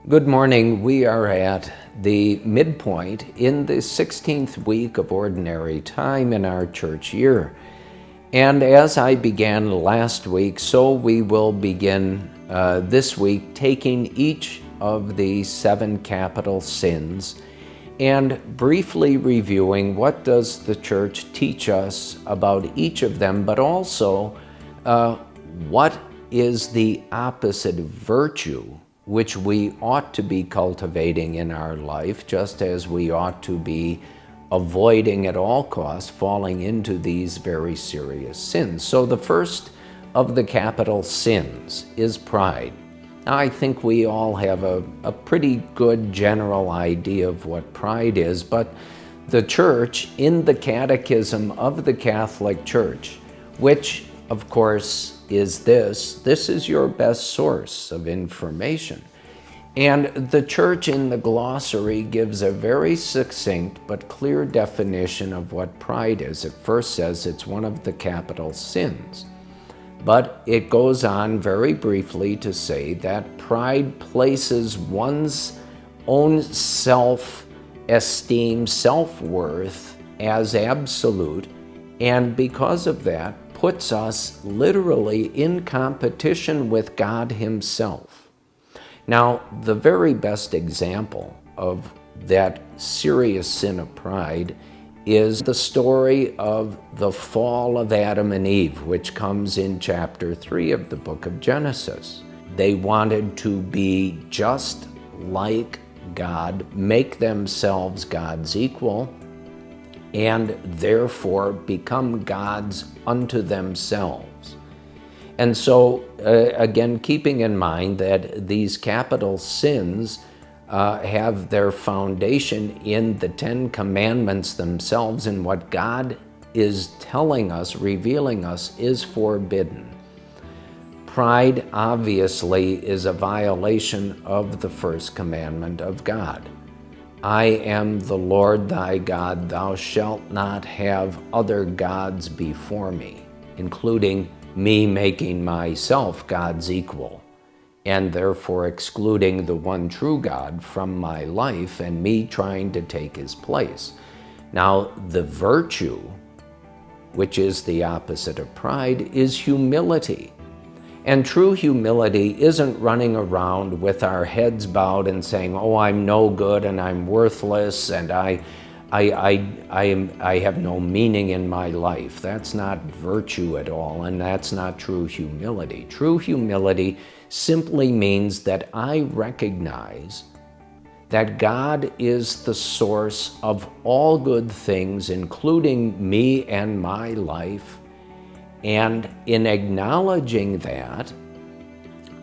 Good morning. We are at the midpoint in the 16th week of Ordinary Time in our church year. And as I began last week, so we will begin this week taking each of the 7 capital sins and briefly reviewing what does the church teach us about each of them, but also what is the opposite virtue which we ought to be cultivating in our life, just as we ought to be avoiding at all costs falling into these very serious sins. So the first of the capital sins is pride. Now, I think we all have a pretty good general idea of what pride is, but the church in the Catechism of the Catholic Church, which of course is this is your best source of information. And the church in the glossary gives a very succinct but clear definition of what pride is. It first says it's one of the capital sins, but it goes on very briefly to say that pride places one's own self-esteem, self-worth as absolute, and because of that, puts us literally in competition with God Himself. Now, the very best example of that serious sin of pride is the story of the fall of Adam and Eve, which comes in chapter 3 of the book of Genesis. They wanted to be just like God, make themselves God's equal, and therefore become gods unto themselves. And so, again, keeping in mind that these capital sins have their foundation in the 10 Commandments themselves, and what God is telling us, revealing us, is forbidden. Pride, obviously, is a violation of the first commandment of God. I am the Lord thy God, thou shalt not have other gods before me, including me making myself God's equal, and therefore excluding the one true God from my life and me trying to take His place. Now, the virtue, which is the opposite of pride, is humility. And true humility isn't running around with our heads bowed and saying, oh, I'm no good and I'm worthless and I have no meaning in my life. That's not virtue at all, and that's not true humility. True humility simply means that I recognize that God is the source of all good things, including me and my life. And in acknowledging that,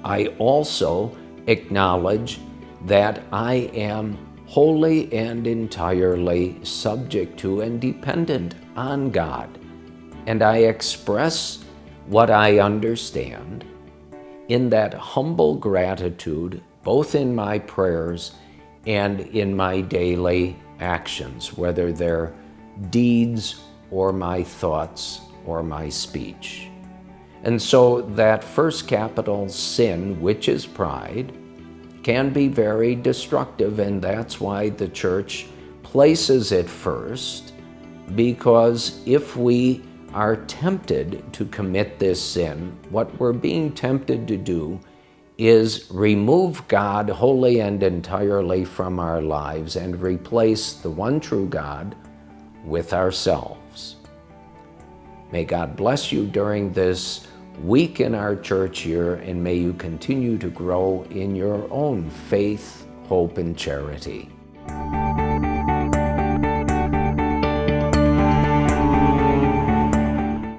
I also acknowledge that I am wholly and entirely subject to and dependent on God. And I express what I understand in that humble gratitude, both in my prayers and in my daily actions, whether they're deeds or my thoughts or my speech. And so that first capital sin, which is pride, can be very destructive, and that's why the church places it first, because if we are tempted to commit this sin, what we're being tempted to do is remove God wholly and entirely from our lives and replace the one true God with ourselves. May God bless you during this week in our church year, and may you continue to grow in your own faith, hope, and charity.